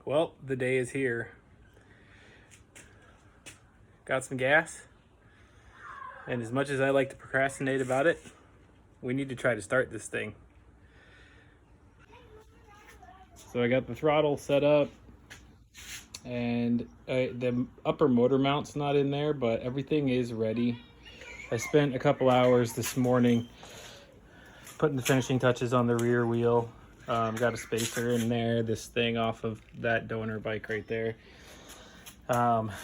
Well, the day is here. Got some gas, and as much as I like to procrastinate about it, we need to try to start this thing. So I got the throttle set up, and the upper motor mount's not in there, but everything is ready. I spent a couple hours this morning putting the finishing touches on the rear wheel. Got a spacer in there, this thing off of that donor bike right there,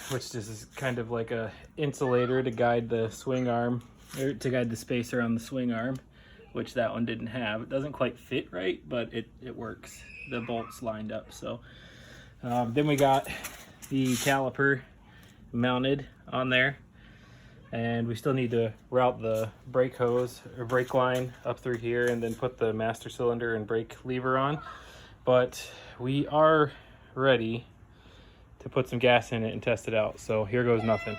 which just is kind of like a insulator to guide the swing arm, or to guide the spacer on the swing arm, which that one didn't have. It doesn't quite fit right, but it works. The bolts lined up. So then we got the caliper mounted on there, and we still need to route the brake hose or brake line up through here and then put the master cylinder and brake lever on. But we are ready to put some gas in it and test it out. So here goes nothing.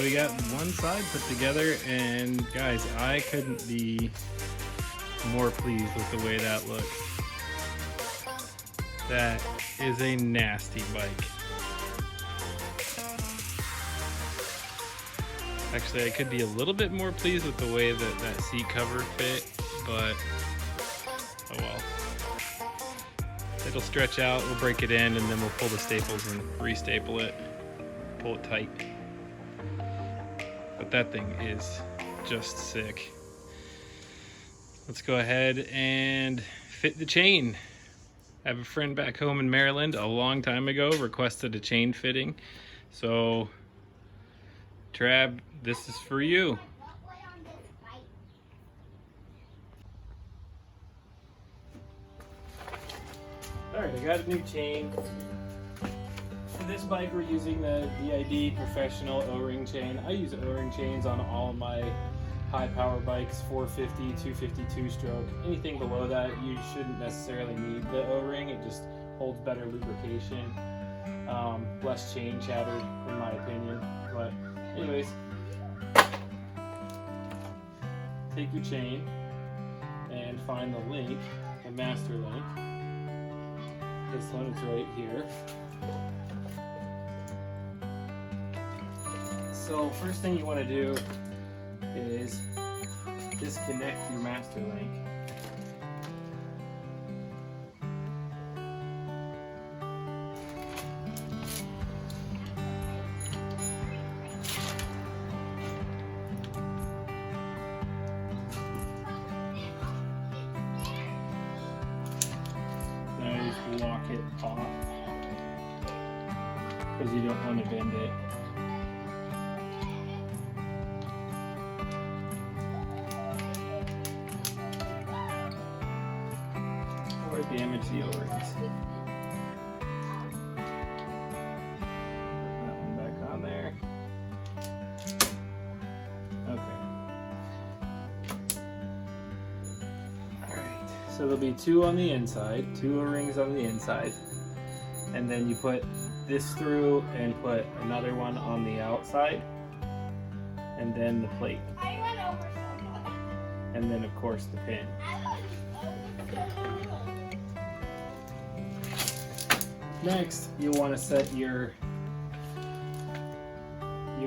we got one side put together, and guys, I couldn't be more pleased with the way that looks. That is a nasty bike. Actually, I could be a little bit more pleased with the way that that seat cover fit, but oh well. It'll stretch out, we'll break it in, and then we'll pull the staples and re-staple it, pull it tight. But that thing is just sick. Let's go ahead and fit the chain. I have a friend back home in Maryland a long time ago requested a chain fitting. So, Trav, this is for you. Alright, I got a new chain. For this bike we're using the DID Professional O-ring chain. I use O-ring chains on all of my high power bikes, 450, 252 stroke. Anything below that you shouldn't necessarily need the O-ring, it just holds better lubrication, less chain chatter in my opinion. But anyways, take your chain and find the link, the master link. This one is right here. So first thing you want to do is disconnect your master link. Now you just lock it off because you don't want to bend it. Or damage the O-rings. Put that one back on there. Okay. Alright, so there'll be two on the inside, two O-rings on the inside, and then you put this through and put another one on the outside, and then the plate. And then of course the pin. Next, you'll want to set your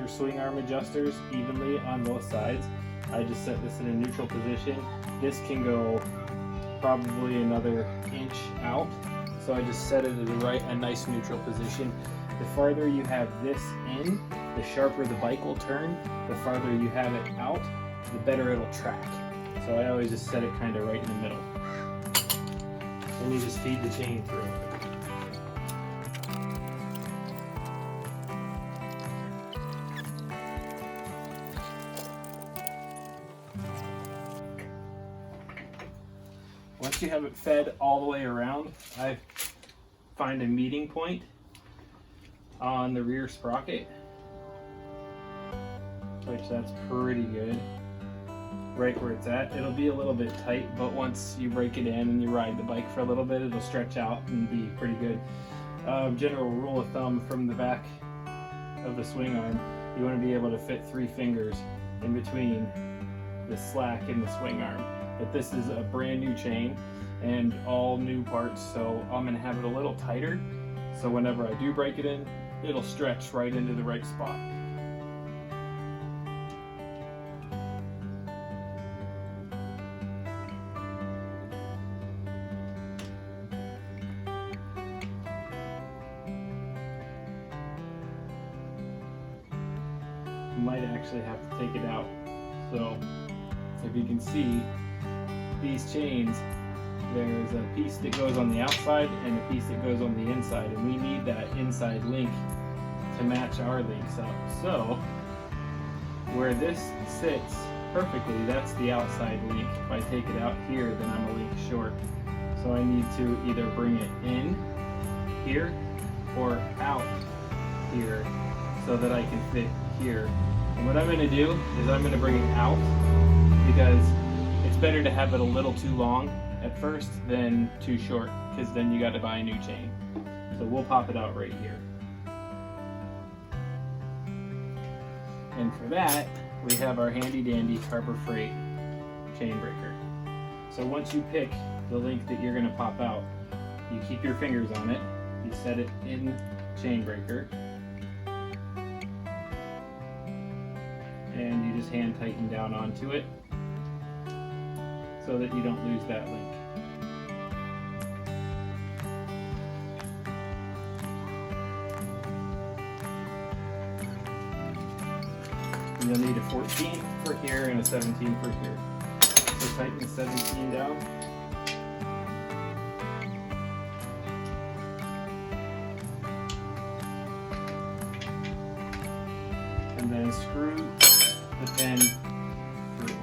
swing arm adjusters evenly on both sides. I just set this in a neutral position. This can go probably another inch out, so I just set it at a nice neutral position. The farther you have this in, the sharper the bike will turn. The farther you have it out, the better it'll track. So I always just set it kind of right in the middle. Then you just feed the chain through. Once you have it fed all the way around, I find a meeting point on the rear sprocket, which that's pretty good. Right where it's at. It'll be a little bit tight, but once you break it in and you ride the bike for a little bit, it'll stretch out and be pretty good. General rule of thumb from the back of the swing arm, you want to be able to fit 3 fingers in between the slack and the swing arm. But this is a brand new chain and all new parts, so I'm going to have it a little tighter, so whenever I do break it in, it'll stretch right into the right spot. You might actually have to take it out. So if you can see, these chains, there's a piece that goes on the outside and a piece that goes on the inside, and we need that inside link to match our links up. So where this sits perfectly, that's the outside link. If I take it out here, then I'm a link short. So I need to either bring it in here or out here so that I can fit here. And what I'm going to do is I'm going to bring it out, because it's better to have it a little too long at first than too short, because then you got to buy a new chain. So we'll pop it out right here. And for that, we have our handy dandy Harbor Freight chain breaker. So once you pick the link that you're going to pop out, you keep your fingers on it, you set it in chain breaker, and you just hand tighten down onto it so that you don't lose that link. And you'll need a 14 for here and a 17 for here. So tighten the 17 down. And then screw the pin through.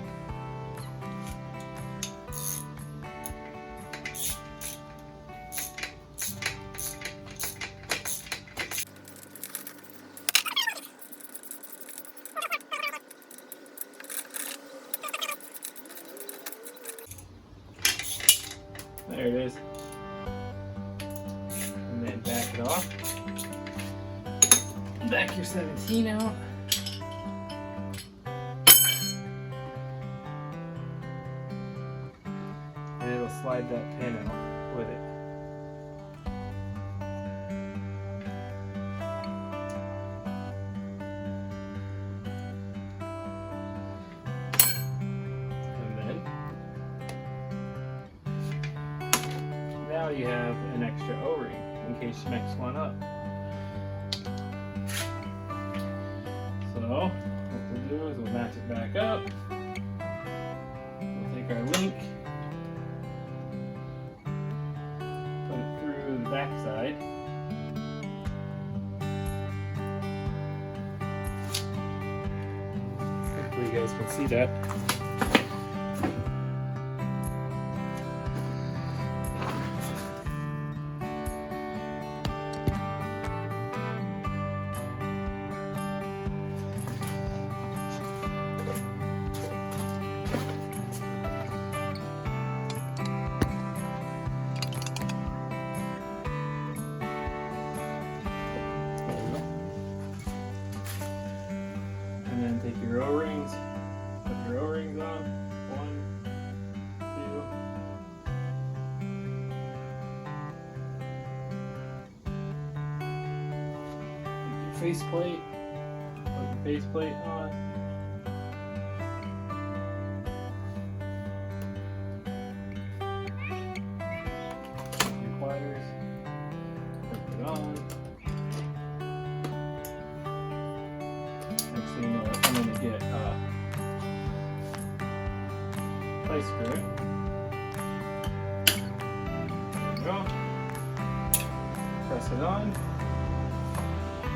There it is. And then back it off. Back your 17 out. And it'll slide that pin out with it. And then now you have an extra O-ring in case you mix one up. So what we'll do is we'll match it back up. We'll take our link, put it through the back side. Hopefully you guys can see that. And then take your O-rings, put your O-rings on, 1, 2. Take your faceplate, put your faceplate on. Your pliers, put it on. Next thing you know, I'm going to get place screw. There we go. Press it on.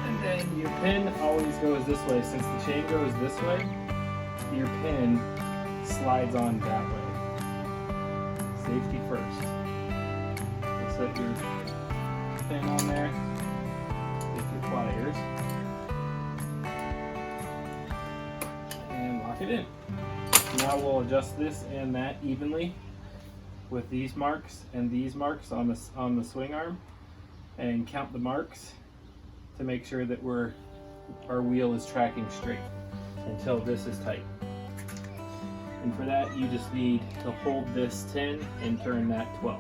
And then your pin always goes this way. Since the chain goes this way, your pin slides on that way. Safety first. So set your pin on there. Take your pliers. Lock it in. Now we'll adjust this and that evenly with these marks and these marks on the swing arm, and count the marks to make sure that our wheel is tracking straight until this is tight. And for that, you just need to hold this 10 and turn that 12.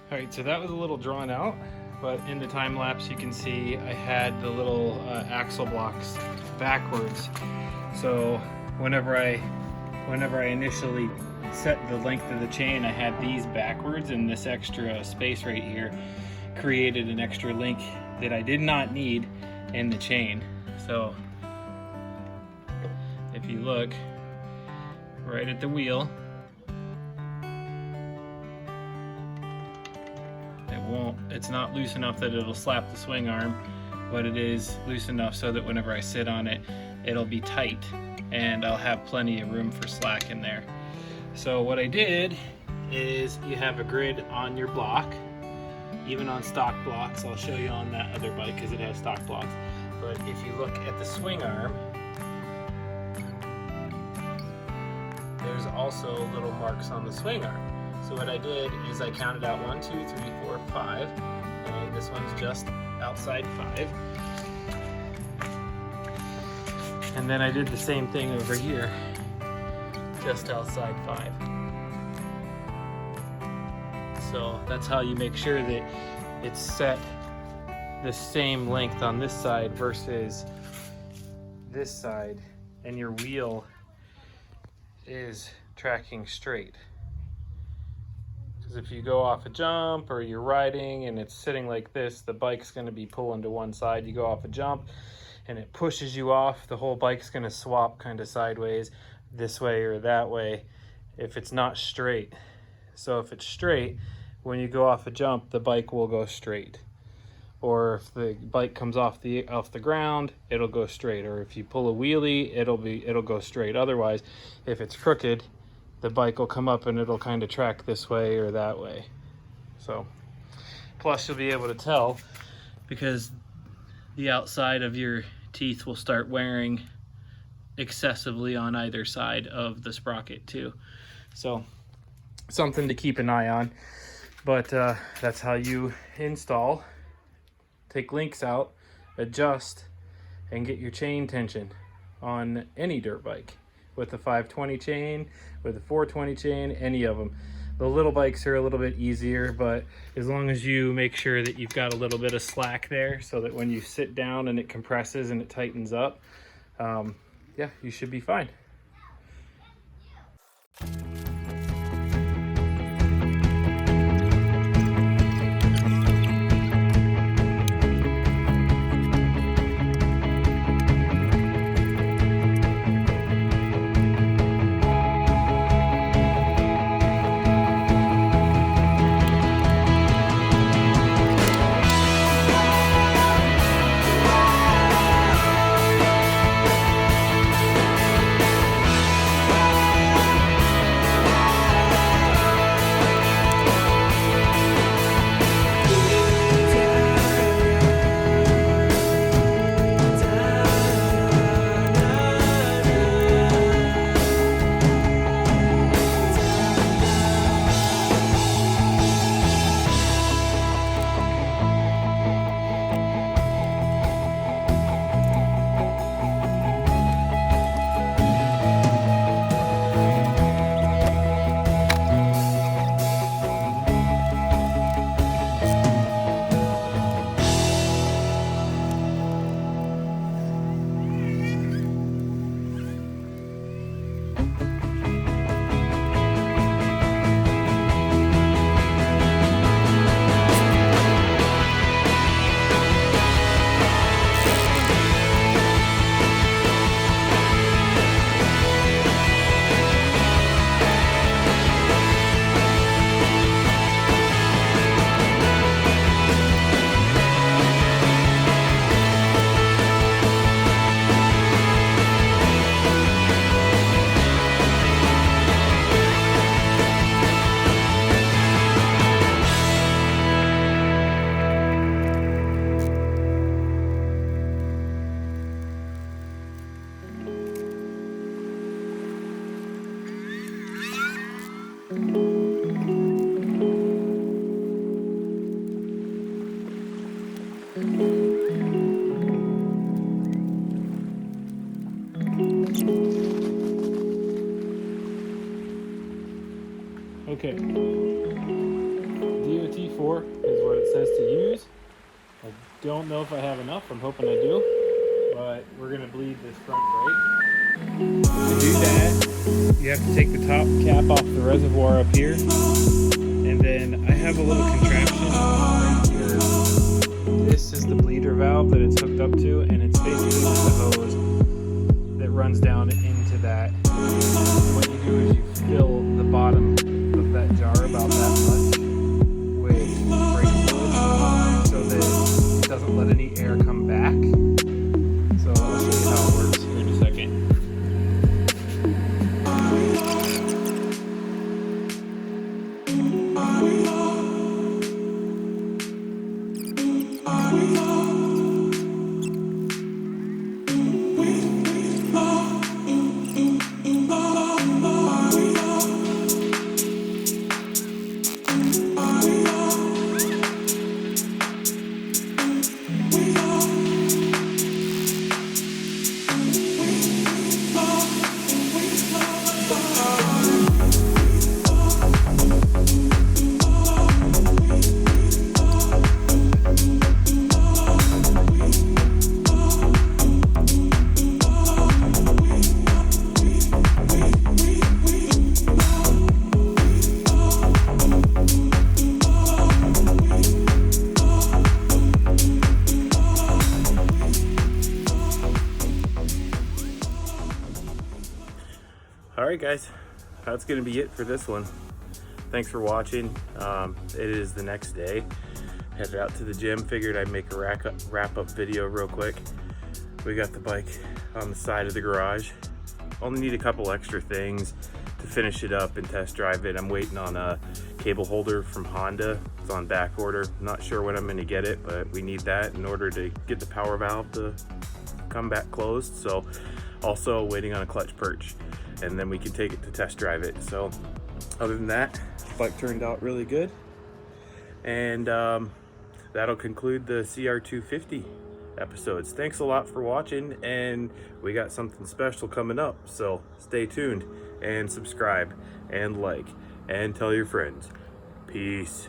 Alright, so that was a little drawn out, but in the time lapse you can see I had the little axle blocks backwards. So whenever I whenever I initially set the length of the chain, I had these backwards, and this extra space right here created an extra link that I did not need in the chain. So if you look right at the wheel, it's not loose enough that it'll slap the swing arm, but it is loose enough so that whenever I sit on it, it'll be tight and I'll have plenty of room for slack in there. So what I did is, you have a grid on your block, even on stock blocks. I'll show you on that other bike because it has stock blocks. But if you look at the swing arm, there's also little marks on the swing arm. So what I did is I counted out 1, 2, 3, 4, 5, and this one's just outside 5. And then I did the same thing over here, just outside 5. So that's how you make sure that it's set the same length on this side versus this side, and your wheel is tracking straight. Because if you go off a jump or you're riding and it's sitting like this, the bike's going to be pulling to one side. You go off a jump and it pushes you off, the whole bike's going to swap kind of sideways this way or that way if it's not straight. So if it's straight, when you go off a jump, the bike will go straight. Or if the bike comes off the ground, it'll go straight. Or if you pull a wheelie, it'll go straight. Otherwise, if it's crooked, the bike will come up and it'll kind of track this way or that way. So, plus you'll be able to tell because the outside of your teeth will start wearing excessively on either side of the sprocket too. So, something to keep an eye on. But that's how you install, take links out, adjust, and get your chain tension on any dirt bike. With the 520 chain, with the 420 chain, any of them. The little bikes are a little bit easier, but as long as you make sure that you've got a little bit of slack there so that when you sit down and it compresses and it tightens up, yeah, you should be fine. Okay, DOT4 is what it says to use. I don't know if I have enough. I'm hoping I do, but we're gonna bleed this front brake. To do that, You have to take the top cap off the reservoir up here, and then I have a little contraption right here. This is the bleeder valve that it's hooked up to, and it's basically just a hose that runs down into that. What you do is you fill the bottom of that jar about that much with brake fluid so that it doesn't let any air come back. So I'll show you how it works here in a second. Alright guys, that's going to be it for this one. Thanks for watching. It is the next day. Headed out to the gym, figured I'd make a wrap-up video real quick. We got the bike on the side of the garage. Only need a couple extra things to finish it up and test drive it. I'm waiting on a cable holder from Honda. It's on back order. Not sure when I'm going to get it, but we need that in order to get the power valve to come back closed. So also waiting on a clutch perch, and then we can take it to test drive it. So other than that, the bike turned out really good, and that'll conclude the Cr250 episodes. Thanks a lot for watching, and we got something special coming up, so stay tuned and subscribe and like and tell your friends. Peace.